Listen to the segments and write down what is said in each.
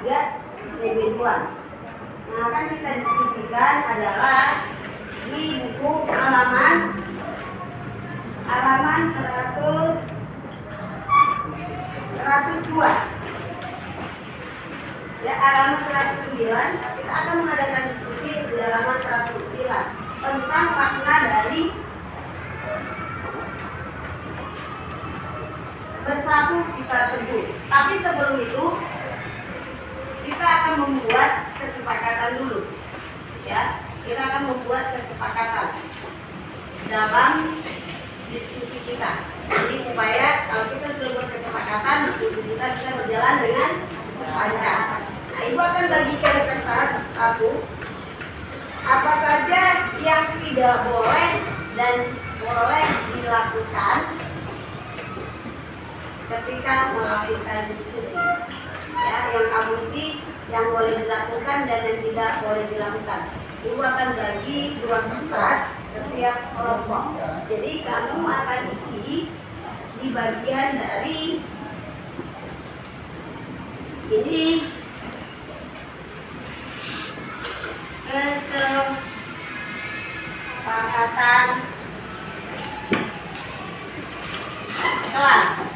juga PB2. Nah, akan kita diskusikan adalah di buku halaman 102. Ya, halaman 109 kita akan mengadakan diskusi di halaman 109 tentang makna dari bersatu kita teguh. Tapi sebelum itu kita akan membuat kesepakatan dulu. Ya, kita akan membuat kesepakatan dalam diskusi kita. Jadi supaya kalau kita sudah buat kesepakatan, diskusi kita bisa berjalan dengan lancar. Nah, Ibu akan bagikan kertas satu. Apa saja yang tidak boleh dan boleh dilakukan ketika melakukan diskusi. Ya, yang kamu isi yang boleh dilakukan dan yang tidak boleh dilakukan. Ibu akan bagi 2 kertas setiap kelompok. Jadi kamu akan isi di bagian dari ini kesepakatan kelas.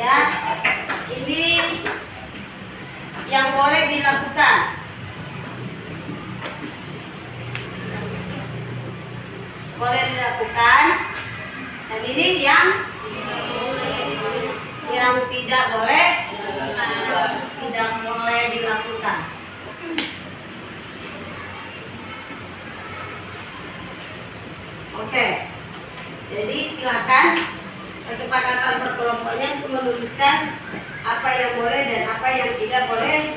Ya, ini yang boleh dilakukan. Boleh dilakukan. Dan ini yang tidak boleh dilakukan. Oke. Jadi silakan kesepakatan berkelompoknya untuk menuliskan apa yang boleh dan apa yang tidak boleh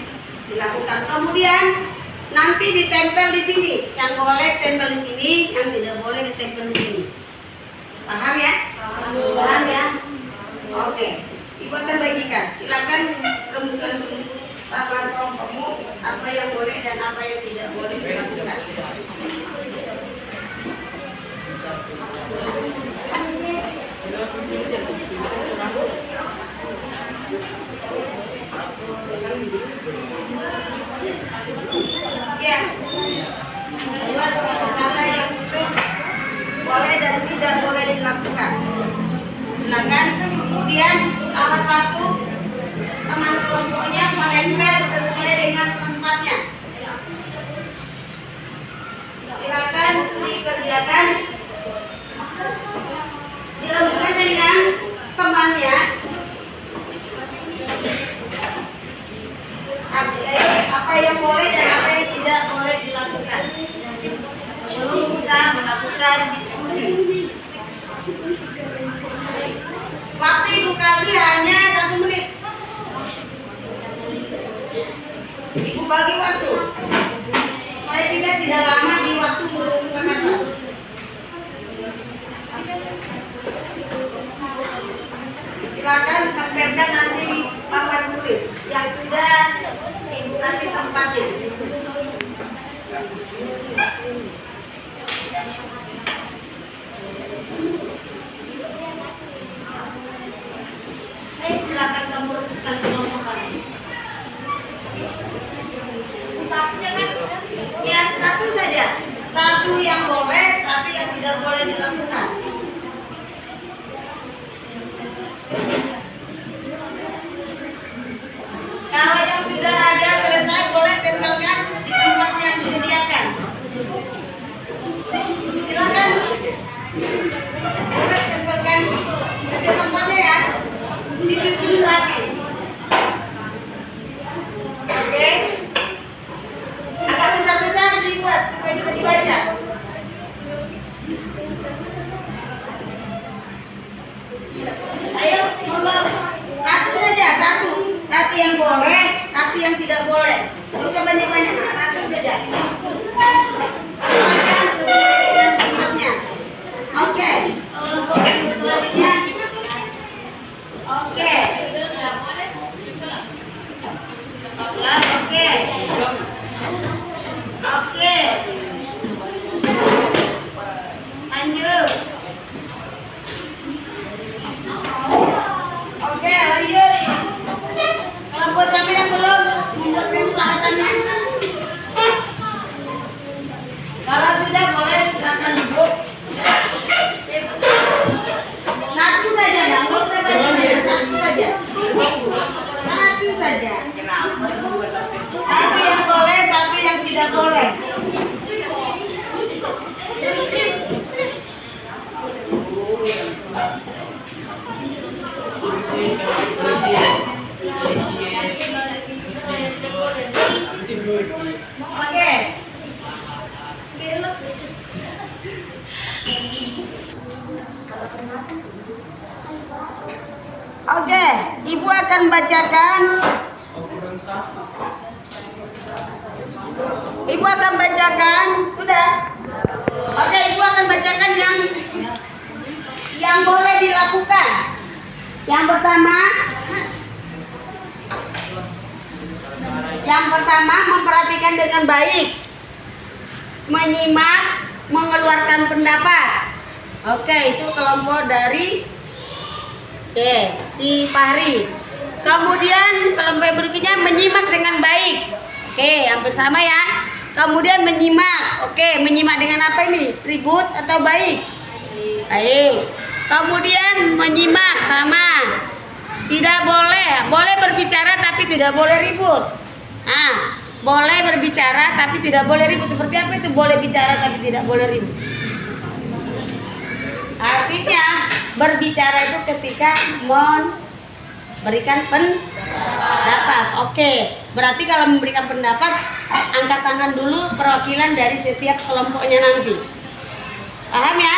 dilakukan. Kemudian nanti ditempel di sini. Yang boleh tempel di sini, yang tidak boleh ditempel di sini. Paham ya? Paham ya? Oke. Ibu akan bagikan. Silakan rembukan papan kelompokmu apa yang boleh dan apa yang tidak boleh dilakukan. Ya, buat satu kata yang utuh boleh dan tidak boleh dilakukan. Silakan. Kemudian salah satu teman kelompoknya menempel sesuai dengan tempatnya. Silakan dikerjakan, dilakukan dengan temannya. Apa yang boleh dan apa yang tidak boleh dilakukan sebelum kita melakukan diskusi. Waktu Ibu kasih hanya 1 menit. Ibu bagi waktu. Saya tidak lama di waktu berkesepakatan. Silakan tempelkan nanti di papan tulis yang sudah Ibu kasih tempatnya. Silakan kamu rumuskan kelompokan. Satunya kan? Ya, satu saja. Satu yang boleh, satu yang tidak boleh dilakukan. Kalau yang sudah ada selesai, boleh tempelkan di tempat yang disediakan. Silakan. Boleh tempelkan hasil tempatnya ya. Disusun rapi. Oke. Agak besar-besar dibuat supaya bisa dibaca. Ayo, monggo. Satu saja, satu. Satu yang boleh, satu yang tidak boleh. Tidak usah banyak-banyak, nah, satu saja. Tempatkan sesuai dengan tempatnya. Oke. Selanjutnya. Oke. Oke. Oke. Lanjut. Oke, lanjut. Oke. Oke, Ibu akan bacakan. Ibu akan bacakan, sudah. Oke, Ibu akan bacakan yang boleh dilakukan. Yang pertama memperhatikan dengan baik, menyimak, mengeluarkan pendapat. Oke, itu kelompok dari si Fahri. Kemudian kelompok berikutnya menyimak dengan baik. Oke, hampir sama ya. Kemudian menyimak. Oke, menyimak dengan apa ini? Ribut atau baik? Baik. Kemudian menyimak sama. Tidak boleh berbicara tapi tidak boleh ribut. Nah, boleh berbicara tapi tidak boleh ribut. Seperti apa itu boleh bicara tapi tidak boleh ribut? Artinya berbicara itu ketika memberikan pendapat. Oke, berarti kalau memberikan pendapat angkat tangan dulu perwakilan dari setiap kelompoknya nanti. Paham ya?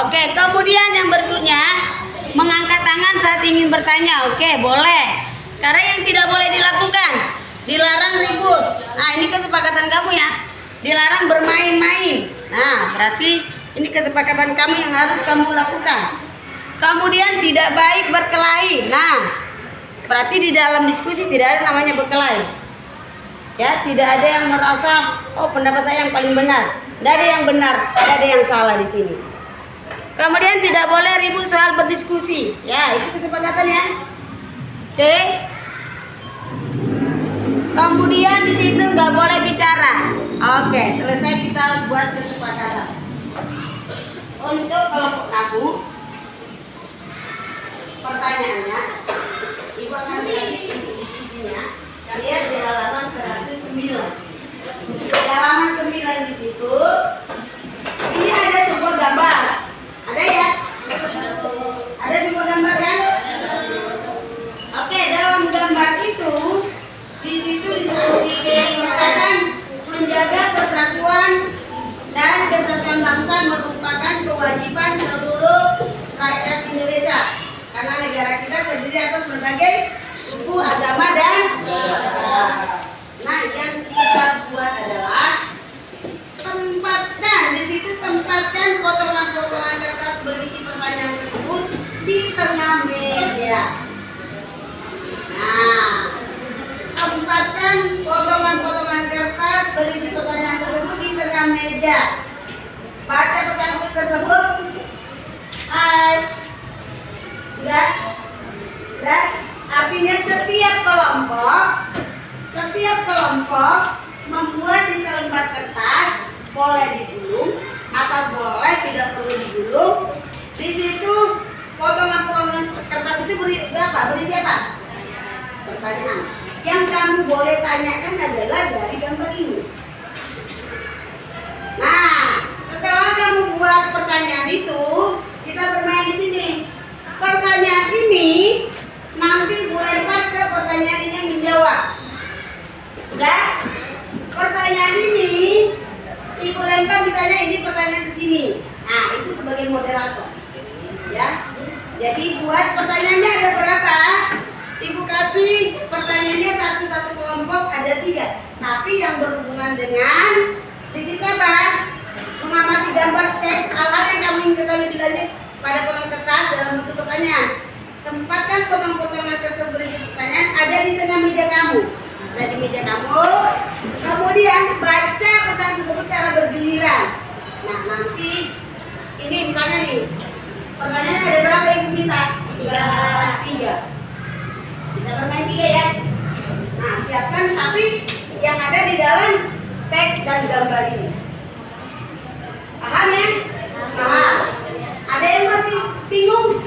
Oke, kemudian yang berikutnya mengangkat tangan saat ingin bertanya. Oke, boleh. Sekarang yang tidak boleh dilakukan, dilarang ribut. Nah, ini kesepakatan kamu ya. Dilarang bermain-main. Nah, berarti ini kesepakatan kamu yang harus kamu lakukan. Kemudian tidak baik berkelahi. Nah, berarti di dalam diskusi tidak ada namanya berkelahi. Ya, tidak ada yang merasa pendapat saya yang paling benar. Tidak ada yang benar, tidak ada yang salah di sini. Kemudian tidak boleh ribut soal berdiskusi. Ya, itu kesepakatan ya. Oke. Kemudian di situ nggak boleh bicara. Oke, selesai kita buat kesepakatan. Untuk kelompok kamu, pertanyaannya, Ibu akan kasih untuk diskusinya. Lihat di halaman 109. Di halaman 9 di situ, ini ada sebuah gambar. Ada ya? Ada sebuah gambar kan? Oke, dalam gambar itu, di situ dikatakan menjaga persatuan dan kesatuan bangsa merupakan kewajiban seluruh rakyat Indonesia. Karena negara kita terdiri atas berbagai suku, agama, dan nah, yang kita buat adalah tempatkan potongan-potongan kertas berisi pertanyaan tersebut di tengah meja. Nah, tempatkan potongan-potongan kertas berisi pertanyaan tersebut di tengah meja. Baca pertanyaan tersebut. Hai. Sudah? Artinya setiap kelompok membuat di selembar kertas, boleh digulung atau boleh tidak perlu digulung. Di situ potongan-potongan kertas itu berisi apa? Pertanyaan. Yang kamu boleh tanyakan adalah dari gambar ini. Nah, setelah kamu buat pertanyaan itu, kita bermain di sini. Pertanyaan ini nanti lempar ke pertanyaan ini yang menjawab. Udah? Pertanyaan ini Ibu lempar, misalnya ini pertanyaan ke sini. Nah, itu sebagai moderator. Ya. Jadi buat pertanyaannya ada berapa? Ibu kasih pertanyaannya satu kelompok ada 3. Tapi yang berhubungan dengan di situ apa? Mengamati gambar teks hal-hal yang kamu ingin ketahui lebih lanjut pada potongan kertas dalam bentuk pertanyaan. Tempatkan potongan-potongan kertas berisi pertanyaan ada di tengah meja kamu. Nah, di meja kamu. Kemudian baca pertanyaan tersebut secara bergiliran. Nah, nanti ini misalnya nih, pertanyaannya ada berapa yang minta? 3. Kita bermain 3 ya. Nah, siapkan tapi yang ada di dalam teks dan gambar ini. Paham ya? Paham. Ada yang masih bingung?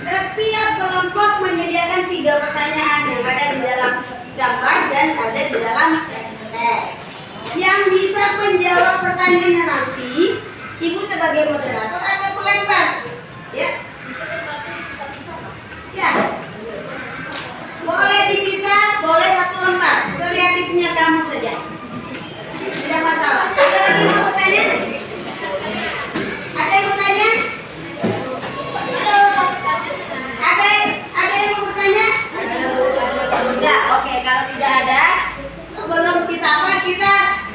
Setiap kelompok menyediakan 3 pertanyaan yang ada di dalam gambar dan ada di dalam teks. Yang bisa menjawab pertanyaannya nanti, Ibu sebagai moderator akan melempar. Ya. Ya. Boleh dipisah, boleh satu lembar. kalau tidak ada, sebelum kita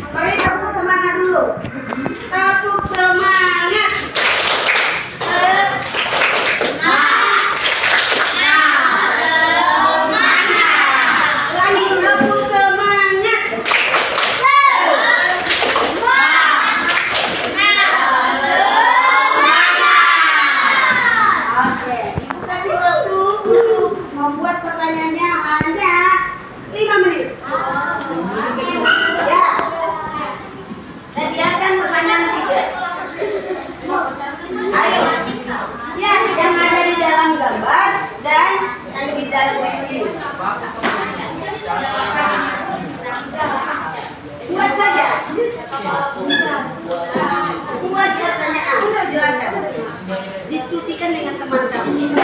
beri tepuk semangat dulu. Tepuk semangat. Membuat pertanyaannya hanya 5 menit. Ya. Sediakan pertanyaan 3. Ayo. Ya, yang ada di dalam gambar dan yang di dalam teks ini. Buat saja. Buat pertanyaan. Silakan. Diskusikan dengan teman kamu.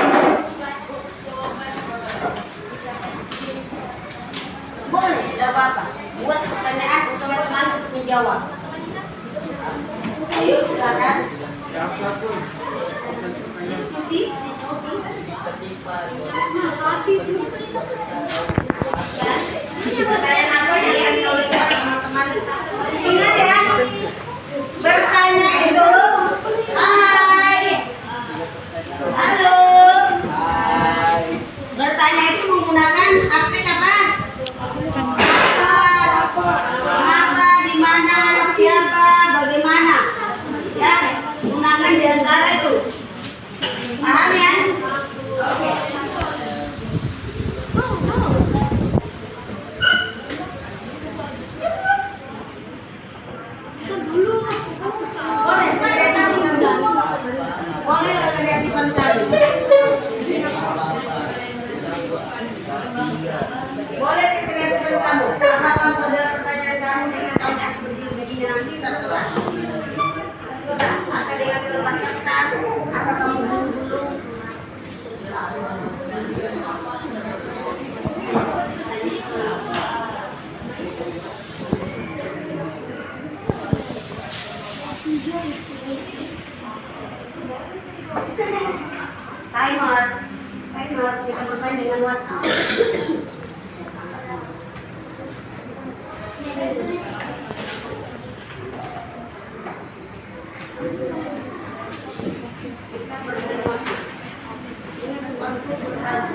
Boleh, tidak apa-apa. Buat pertanyaan bersama teman untuk menjawab. Ayo, silakan. Diskusi. Pertanyaan apa yang akan dilakukan teman-teman? Ingat ya, bertanya itu, hai, halo. Bertanya itu menggunakan aspek apa? Mengapa, di mana, siapa, bagaimana? Ya, gunakan di antara itu. Paham ya? Oke. Boleh kreatifan kamu. Boleh kreatifan kamu. Apakah pada pertanyaan kamu dengan kamu begini nanti terserah. Atau dengan lepas kertas, atau kamu dulu. Timer, kita bermain dengan waktu. Kita bermain waktu. Ini waktu berlalu.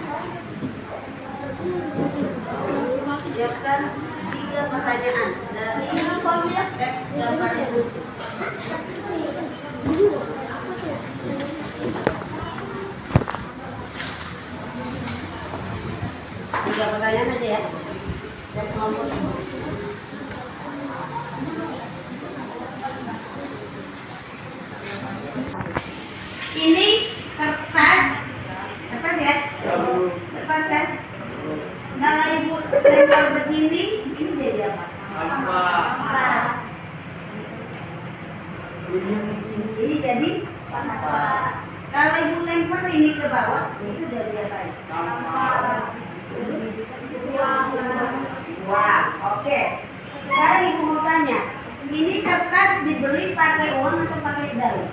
Siapkan 3 pertanyaan dari teks gambar itu. 3 pertanyaan aja ya. Dan kelompok ini. Ini kertas ya? Kertas kan? Kalau ibu lempar begini, ini jadi apa? Ini jadi apa? Kalau ibu lempar ini ke bawah, itu jadi apa? Wah, oke. Sekarang ibu mau tanya, ini kertas dibeli pakai uang atau pakai daun?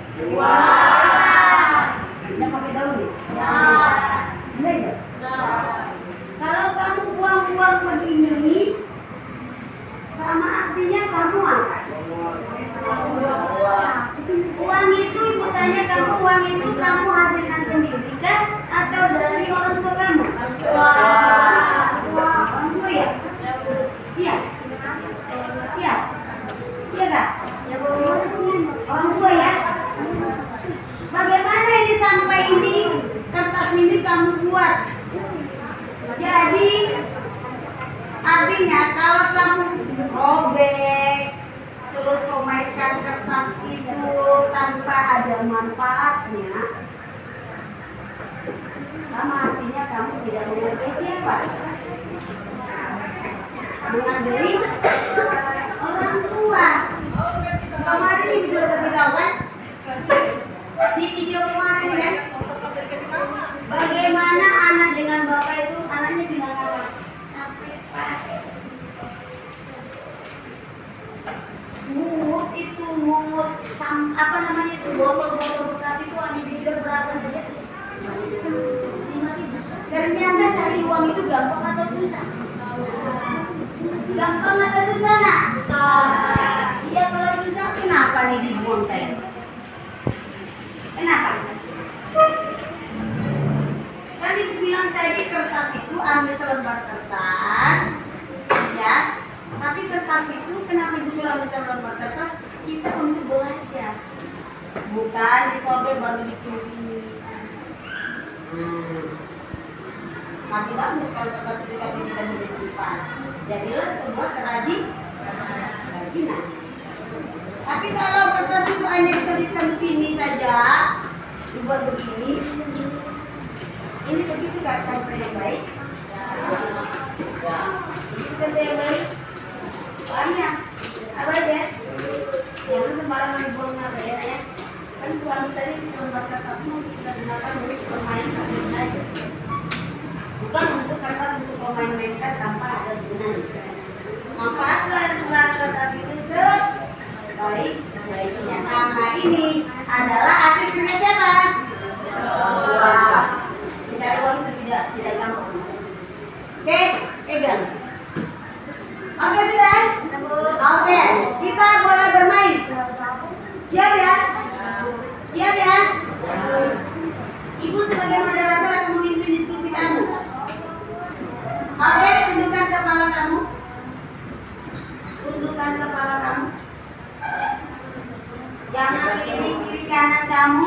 Tidak pakai daun ya? Enggak ya? Kalau kamu buang-buang begini, sama artinya kamu angkat. Uang itu ibu tanya kamu, uang itu kamu hasilkan sendiri kan? Atau dari orang tua kamu? Orang tua ya? Iya. Iya. Iya kak? Orang tua ya? Bagaimana ini sampai ini kertas ini kamu buat? Jadi artinya kalau kamu robek terus kau mainkan kertas itu tanpa ada manfaatnya, sama artinya kamu tidak menghargai siapa? Menghargai orang tua. Kemarin ini sudah kasih tahu kan? Di video kemarin kan? Bagaimana anak dengan bapak itu, anaknya bilang apa? Capek pak. Mungut itu, apa namanya itu, botol-botol bekas itu hanya dijual berapa saja? 5.000. Ternyata cari uang itu gampang atau susah? Iya, kalau susah kenapa nih dibuang saya? Kenapa? Kan ibu bilang tadi kertas itu ambil selembar kertas, ya. Tapi kertas itu kenapa ibu suruh ambil selembar kertas? Kita untuk belajar, bukan disobek baru bikin sini. Masih bagus kalau kertas itu kan kita dilipat. Jadilah semua kerajinan. Tapi kalau kertas itu hanya diselipkan di sini saja, dibuat begini, ini begitu kan contoh yang baik? Ini contoh yang baik? Banyak. Apa aja? Jangan sembarangan dibuang apa ya? Kan suami tadi selembar kertasmu kita gunakan untuk bermain sambil belajar. Bukan untuk kertas untuk memain-mainkan tanpa ada gunanya. Manfaatlah kertas itu sebaik-baiknya. Karena ini adalah hasil kerja siapa? Mencari uang itu tidak gampang. Oke, pegang. Oke sudah? Oke, kita boleh bermain. Siap ya? Siap ya? Ibu sebagai moderator akan memimpin diskusi kamu. Oke, tundukkan kepala kamu. Tundukkan kepala kamu. Jangan lirik kiri kanan kamu.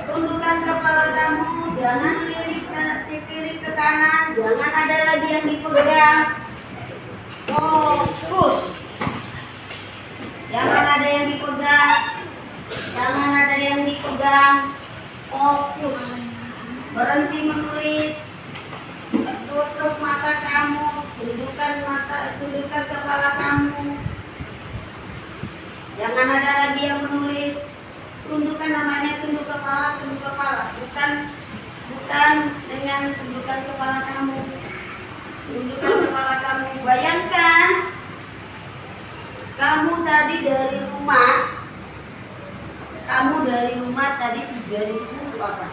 Tundukkan kepala kamu. Jangan lirik ke kiri ke kanan. Jangan ada lagi yang dipegang. Fokus. Jangan ada yang dipegang. Jangan ada yang dipegang. Fokus. Berhenti menulis. Tutup mata kamu. Tundukkan kepala kamu. Jangan ada lagi yang menulis. Tundukkan, namanya tunduk kepala. Bukan dengan tundukkan kepala kamu. Tundukkan kepala kamu. Bayangkan kamu tadi dari rumah tadi tujuan ibu untuk apa?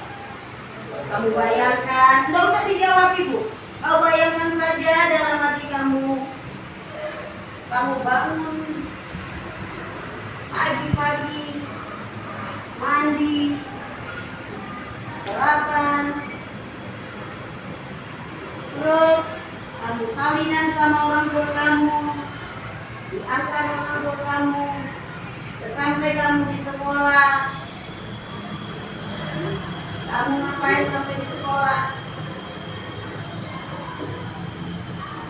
Kamu bayangkan, tidak usah dijawab ibu. Kau bayangkan saja dalam hati kamu. Kamu bangun pagi-pagi, mandi, sarapan, terus kamu salinan sama orang tua kamu, diantar orang tua kamu, sesampai kamu di sekolah. Kamu ngapain sampai di sekolah?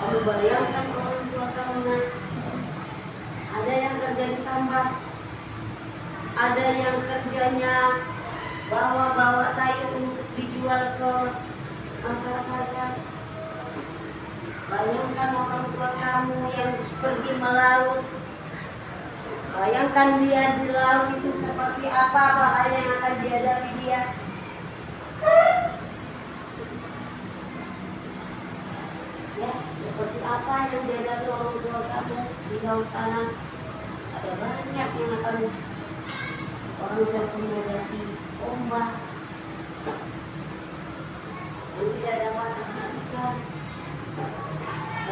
Kamu bayangkan orang tua kamu, ada yang kerja di tambak, ada yang kerjanya bawa-bawa sayur untuk dijual ke pasar-pasar. Bayangkan orang tua kamu yang pergi melaut. Bayangkan dia di laut itu seperti apa bahaya yang akan dihadapi dia. Ya, seperti apa yang dihadapi orang tua kamu di laut sana. Ada banyak yang akan orang tua kamu hadapi. Ombak yang tidak dapat disaksikan,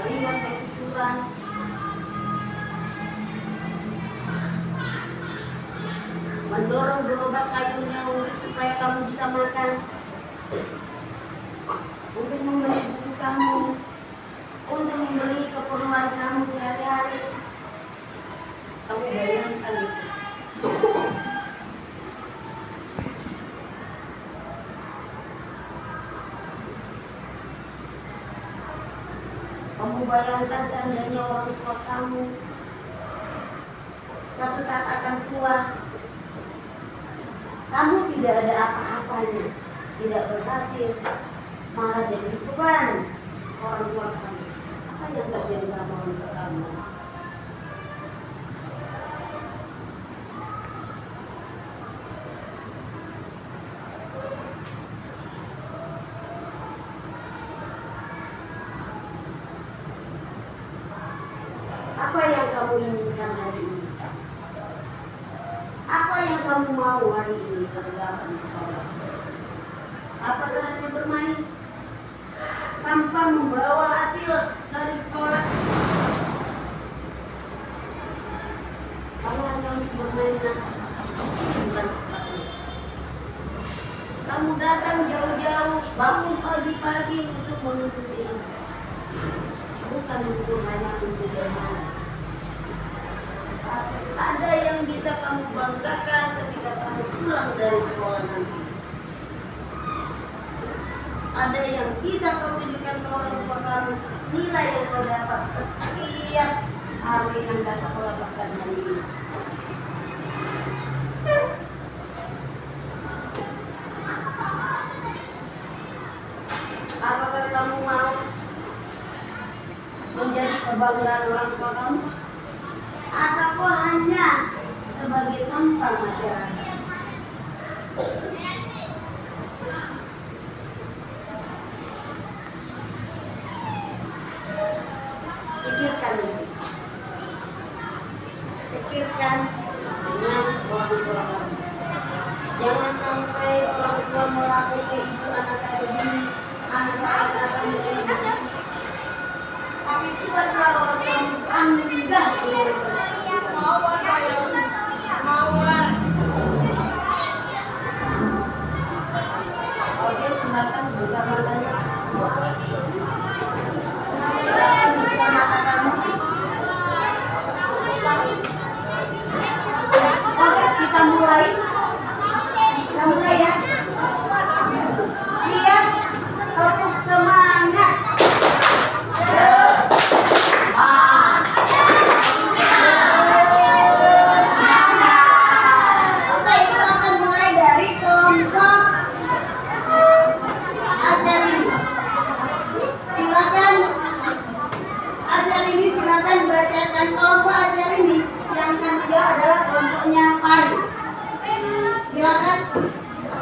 ribuan kekucuran, mendorong gerobak sayurnya untuk supaya kamu bisa makan, untuk membeli buku kamu, untuk membeli keperluan kamu sehari-hari. Kamu bayangkan itu. Kamu bayangkan seandainya orang tua kamu suatu saat akan tua, kamu tidak ada apa-apanya, tidak berhasil, malah jadi beban orang tua kamu. Apa yang terjadi sama orang tua kamu? Apa yang kamu inginkan hari ini? Apa yang kamu mau hari ini kerjakan sekolah? Apakah hanya bermain tanpa membawa hasil dari sekolah? menuntut ilmu, bukan untuk hanya untuk bermain. Ada yang bisa kamu banggakan ketika kamu pulang dari sekolah nanti. Ada yang bisa kamu tunjukkan ke orang tua kamu nilai yang kau dapat setiap hari Anda sekolah bahkan hari ini. Apakah kamu mau menjadi kebanggaan orang tua kamu? Atau hanya sebagai sampah masyarakat? Pikirkan ini. Pikirkan dengan orang tua kamu. Jangan sampai orang tua melakukan ke ibu, anak saya begini, anak saya akan begini. Tapi buatlah orang tua bangga dengan mawar. Oke, silakan buka matanya. Silakan buka mata kamu. Oke, kita mulai. Kita mulai ya. Siap, tepuk semangat. Oke, kita akan mulai dari kelompok Asyari. Silakan Asyari, silakan bacakan kelompok Asyari. Yang akan menjawab adalah kelompoknya Pari. Silakan.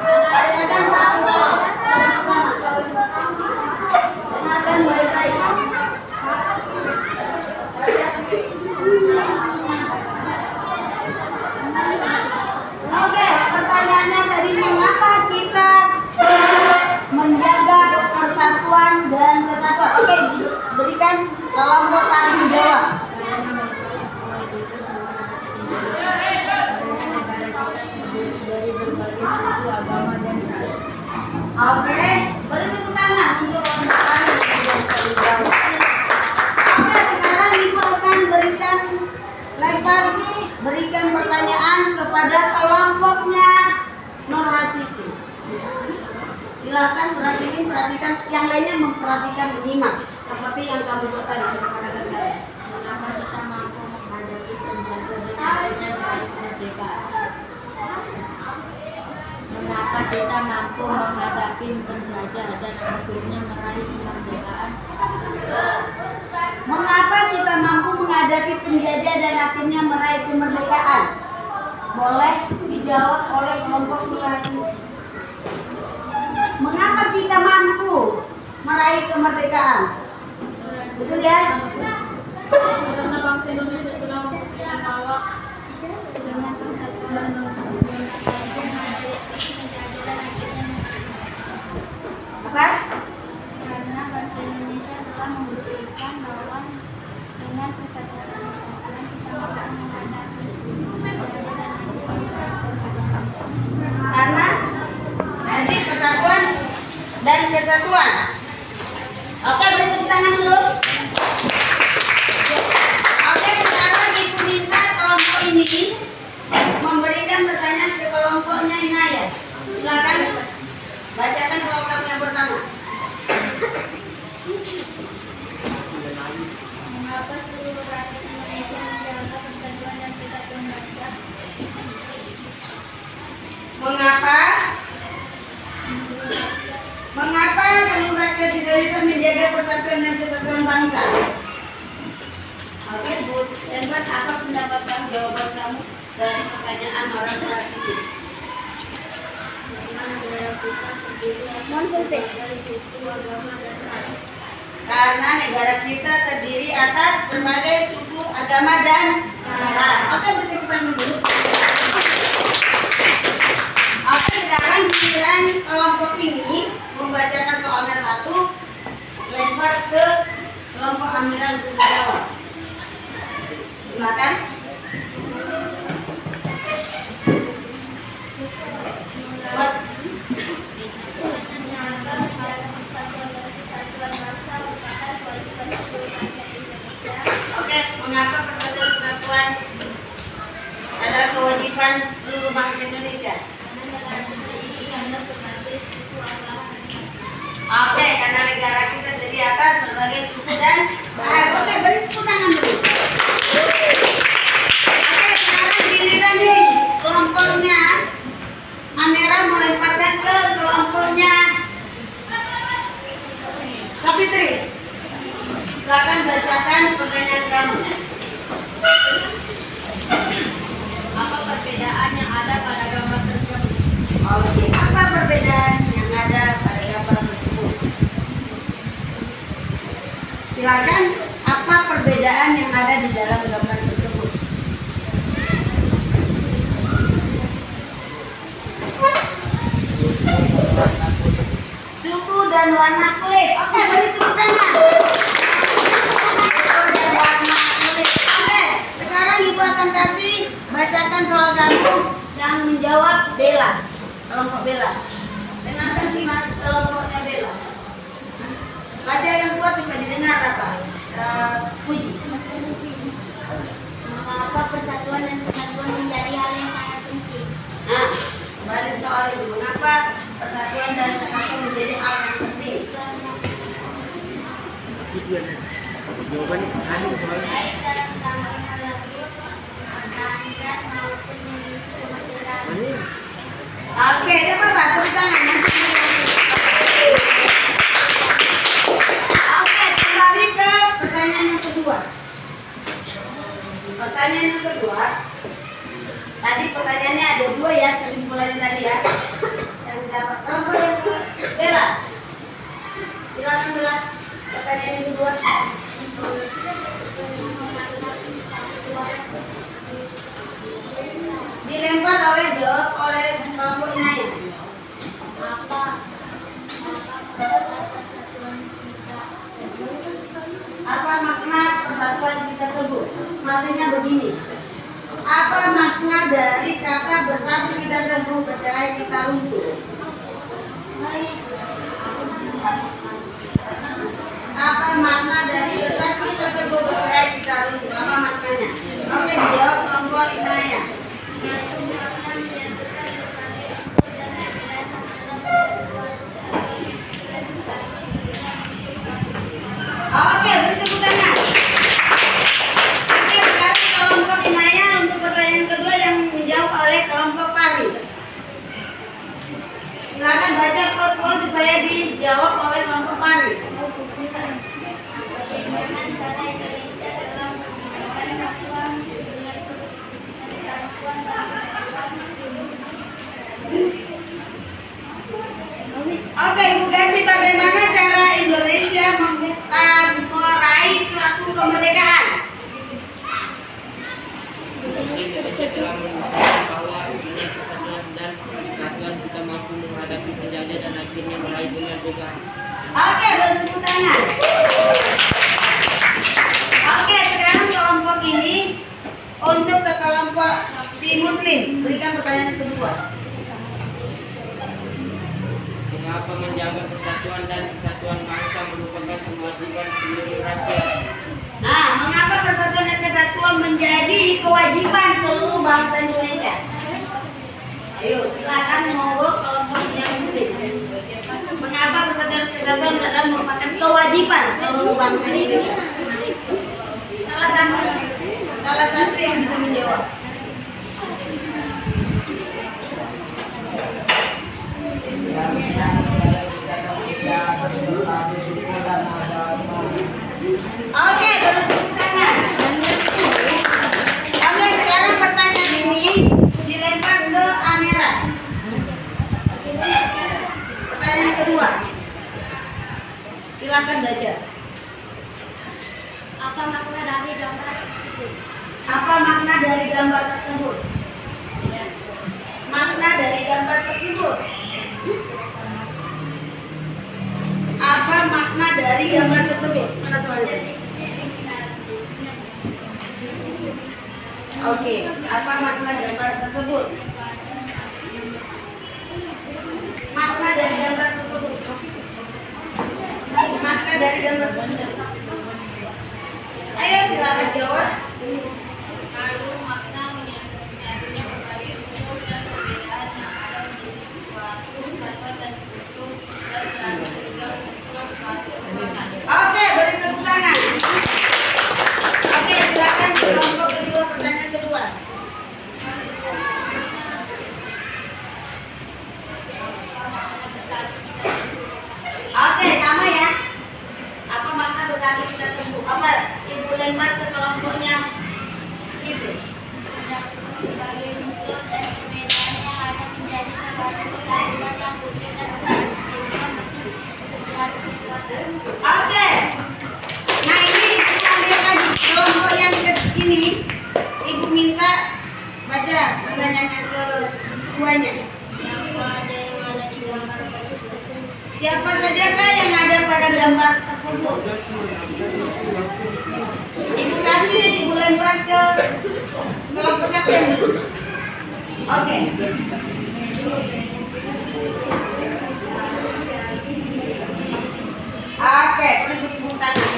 Bacakan satu soal. Dengarkan baik-baik. Oke, pertanyaannya tadi, mengapa kita menjaga persatuan dan kesatuan? Oke, berikan kelompok Pari menjawab. Dari berbagai suku, agama, dan budaya. Oke, beri tepuk tangan untuk kelompok Pari yang bisa menjawab. Oke, sekarang Ibu akan berikan pertanyaan kepada kelompoknya Nur Hasiki. Silakan perhatikan, yang lainnya memperhatikan, menyimak seperti yang kamu buat tadi. Mengapa kita mampu menghadapi penjajahan dan meraih kemerdekaan? Mengapa kita mampu menghadapi penjajah dan akhirnya meraih kemerdekaan? Mengapa kita mampu menghadapi penjajah dan akhirnya meraih kemerdekaan? Boleh dijawab oleh kelompok Nurhasi. Mengapa kita mampu meraih kemerdekaan? Betul ya? Karena bangsa Indonesia telah membawa dengan persatuan dan Apa? karena bangsa Indonesia telah membuktikan bahwa dengan persatuan dan kesatuan kita mampu menghadapi Karena jadi persatuan dan kesatuan. Oke, beri tepuk tangan dulu. Oke, sekarang Ibu minta kelompok ini memberikan pertanyaan ke kelompoknya Inayah. Silakan bacakan kelompok yang pertama. mengapa seluruh rakyat Indonesia menjaga persatuan dan kesatuan bangsa? Mengapa seluruh rakyat Indonesia menjaga persatuan dan kesatuan bangsa? Oke, Bu Edward, apa pendapat kamu, jawaban kamu dari pertanyaan orang kelas ini? Karena negara kita terdiri atas berbagai suku, agama, dan ras. Oke, bertepuk tangan dulu. Oke, sekarang giliran kelompok ini membacakan soalnya satu, lempar ke kelompok Amiran untuk menjawab. Silakan. Buat. Mengapa persatuan kesatuan adalah kewajiban seluruh bangsa Indonesia? Oke, karena negara kita dari atas berbagai suku dan bahasa. Oke, beri tepuk tangan dulu. Oke, sekarang giliran nih kelompoknya Amira melemparkan ke kelompoknya Sapitri. Silakan bacakan pertanyaan kamu. Apa perbedaan yang ada pada gambar tersebut? Oke, apa perbedaan yang ada pada gambar tersebut? Silakan, apa perbedaan yang ada di dalam gambar tersebut? Suku dan warna kulit. Oke, beri tepuk tangan. Suku dan warna kulit. Oke, sekarang ibu akan kasih bacakan soal kamu yang menjawab Bella, kelompok Bella. Dengarkan simak kelompoknya Bella. Baca yang kuat supaya didengar apa? Puji. Mengapa persatuan dan kesatuan menjadi hal yang sangat penting? Nah, kembali soal itu. Mengapa persatuan dan kesatuan menjadi hal yang penting? Jawabannya Baik dalam rangka merebut, mempertahankan maupun mengisi kemerdekaan. Oke, dapat tepuk tangan. Oke, kembali ke pertanyaan yang kedua. Pertanyaan yang kedua. Tadi pertanyaannya ada dua ya, kesimpulannya tadi ya. Yang dapat kelompok yang Bella. Silakan Bella. Pertanyaan yang kedua. Dilempar oleh jawab oleh kelompok Inaya. Apa makna persatuan kita teguh? Maksudnya begini. Apa makna dari kata bersatu kita teguh, bercerai kita runtuh? Apa makna dari bersatu kita teguh, bercerai kita runtuh? Apa maknanya? Oke, dijawab kelompok Inaya. Oke, beri tepuk tangan. Oke, sekarang kelompok Inaya untuk pertanyaan kedua yang menjawab oleh kelompok Pari. Silakan baca kode supaya dijawab oleh kelompok Pari. Oke, Ibu Ganti, bagaimana cara Indonesia meraih suatu kemerdekaan? bahwa dunia persatuan dan kesatuan bisa mampu menghadapi penjajah dan akhirnya meraih kemerdekaan. Oke, bertepuk tangan. Oke, sekarang kelompok ini untuk ke kelompok si Muslim. Berikan pertanyaan kedua. Mengapa menjaga persatuan dan kesatuan bangsa merupakan kewajiban seluruh rakyat? Nah, mengapa persatuan dan kesatuan menjadi kewajiban seluruh bangsa Indonesia? Ayo, silakan monggo kelompok yang Muslim. Mengapa persatuan dan kesatuan adalah merupakan kewajiban seluruh bangsa Indonesia? Salah satu yang bisa menjawab. Oke, bertepuk tangan. Oke, sekarang pertanyaan ini dilempar ke Amira. Pertanyaan kedua. Silakan baca. Apa makna dari gambar tersebut? Apa makna dari gambar tersebut? Makna dari gambar tersebut. Apa makna dari gambar tersebut? Mana soalnya? Oke, apa makna gambar tersebut? Makna dari gambar tersebut. Makna dari gambar tersebut. Ayo silakan jawab. Lalu makna menyatunya berbagai unsur dan perbedaan yang ada menjadi suatu satuan dan bentuk dan berarti sehingga membentuk suatu kekuatan. Oke, beri tepuk tangan. Oke, silakan kelompok kedua, pertanyaan kedua. Oke, sama ya. Apa makna bersatu kita teguh? Apa ibu lempar ke kelompoknya? Situ. Sebagai bentuk dan perbedaan yang ada menjadi suatu kesatuan yang utuh dan berarti sehingga membentuk suatu kekuatan. Oke. Nah ini kita lihat lagi kelompok yang ini. Ibu minta baca pertanyaan keduanya. Siapa ada yang ada di gambar tersebut? Siapa saja Kak yang ada pada gambar tersebut? Ibu kasih, ibu lempar ke kelompok siapa yang dulu? Oke. Oke, untuk tepuk tangan.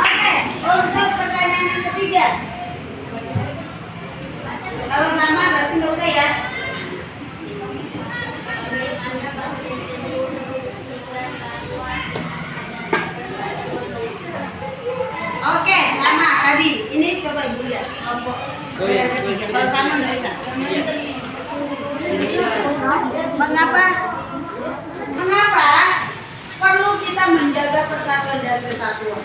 Oke, untuk pertanyaan yang ketiga. Kalau sama berarti nggak usah ya. Bagaimana bahasa Indonesia tiga satuan Oke, sama tadi. Ini coba ibu lihat kelompok yang ketiga. Kalau sama nggak bisa. Mengapa? Mengapa perlu kita menjaga persatuan dan kesatuan?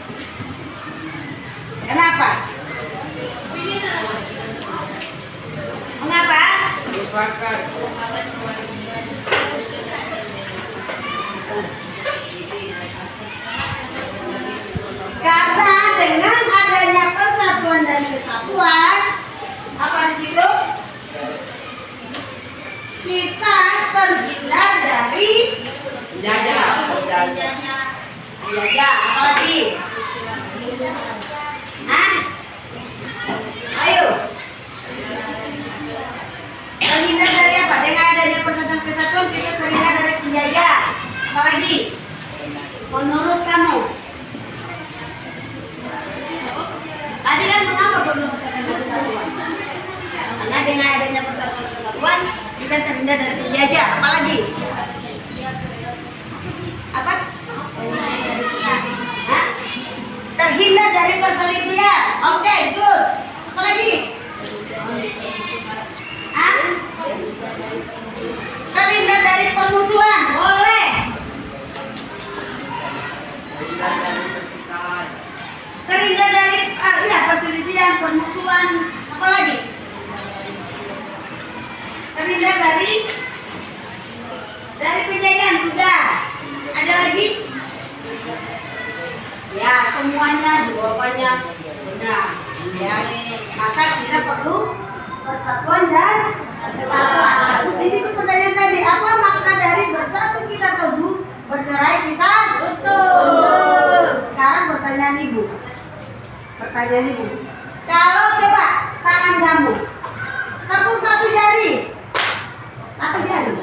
Kenapa? Mengapa? Merupakan Karena dengan adanya persatuan dan kesatuan, apa di situ? Kita terhindar dari jajah. penjajah. Apalagi? Hah? Ayo. Terhindar dari apa? Dengan adanya persatuan kesatuan kita terhindar dari penjajah. Apalagi? Menurut kamu? Tadi kan mengapa perlu persatuan dan kesatuan? Karena dengan adanya persatuan dan kesatuan kita terhindar dari penjajah. Apalagi? Apa? Hah? Terhindar dari perselisihan. Oke, good. Apalagi? Hah? Terhindar dari permusuhan. Boleh. Terhindar dari perselisihan, permusuhan. Apalagi? Terhindar dari penjajahan. Sudah. Ada lagi? Ya, semuanya jawabannya benar. Ya, maka kita perlu persatuan dan kesatuan. Di situ pertanyaan tadi, apa makna dari bersatu kita teguh, bercerai kita betul. Sekarang pertanyaan ibu. Pertanyaan ibu. Kalau coba tangan kamu tepuk satu jari. Satu jari.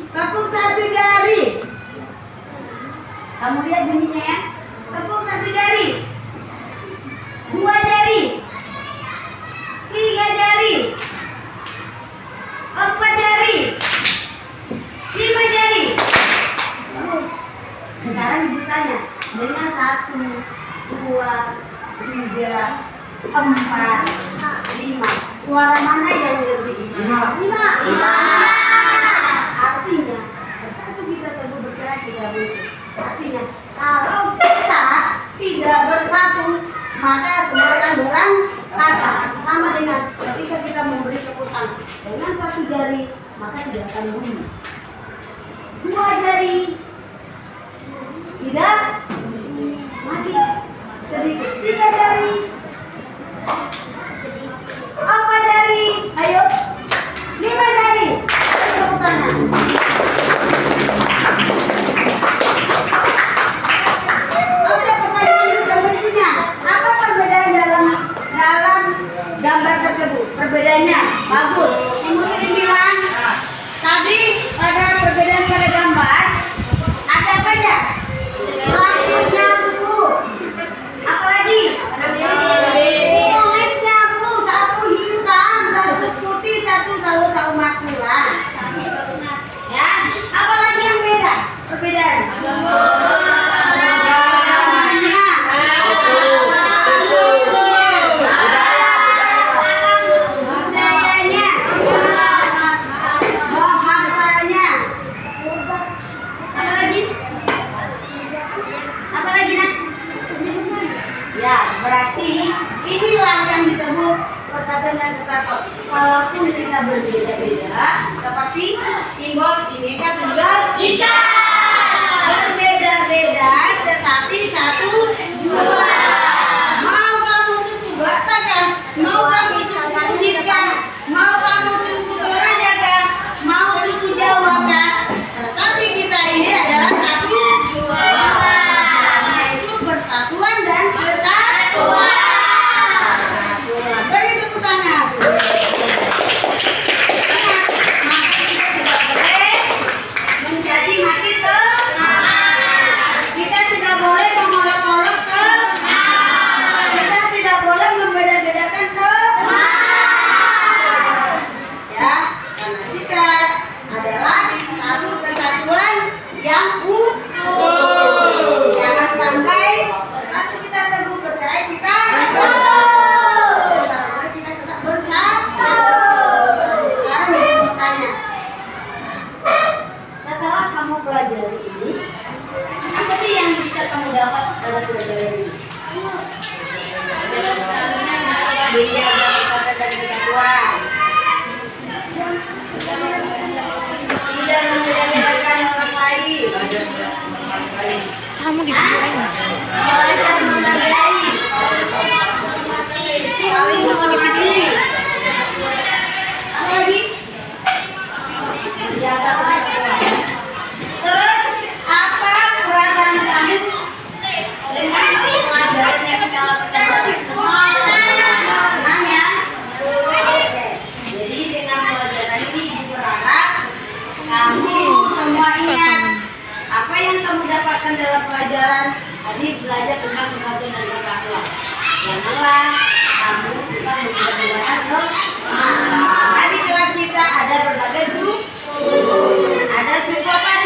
Tepuk satu jari. Kamu lihat bunyinya ya. Tepuk satu jari. Dua jari. Tiga jari. Empat jari. Lima jari. Sekarang ibu tanya. Dengan satu, dua, tiga, empat, lima. Suara mana yang lebih? Lima. Artinya bersatu kita teguh, bercerai kita bersatu. Artinya kalau kita tidak bersatu, maka semua akan berantakan. Sama dengan ketika kita memberi keputusan dengan satu jari, maka tidak akan bunyi. Dua jari tidak, masih sedikit. Tiga jari, empat jari, ayo. Lima jari, tepuk tangan. Oke, pertanyaan berikutnya. Apa perbedaan dalam gambar tersebut? Perbedaannya bagus. Si Muslim bilang tadi pada perbedaan pada gambar walaupun kita berbeda-beda, seperti simbol Bhinneka Tunggal Ika. Berbeda-beda, tetapi satu dua. Mau kamu suku Batak kah? Mau kamu suku Bugis kah? Mau kamu suku Toraja kah? Mau suku Jawa kah? Tetapi kita ini adalah satu dua, yaitu persatuan dan kesatuan. Beri tepuk tangan. Maka kita tidak boleh mencaci maki teman. Kita tidak boleh mengolok-olok teman. Kita tidak boleh membeda-bedakan teman. Ya, karena kita adalah satu kesatuan yang utuh. Jangan sampai bersatu kita teguh, bercerai kita kita tetap bersatu. Sekarang saya tanya, setelah kamu pelajari ini, apa sih yang bisa kamu dapat dari pelajaran ini? Menjaga persatuan dan kesatuan, tidak membeda-bedakan orang lain, Kamu dibilang. belajar menghargai, saling menghormati. Apa lagi? Menjaga persatuan. Terus apa perasaan kamu dengan pelajaran yang kita pelajari? Senang ya? Oke. Jadi dengan pelajaran ini berharap kamu semua ingat apa yang kamu dapatkan dalam pelajaran tadi, belajar tentang persatuan dan kesatuan. Janganlah kamu suka membeda-bedakan teman. Nah, di kelas kita ada berbagai suku. Ada suku apa?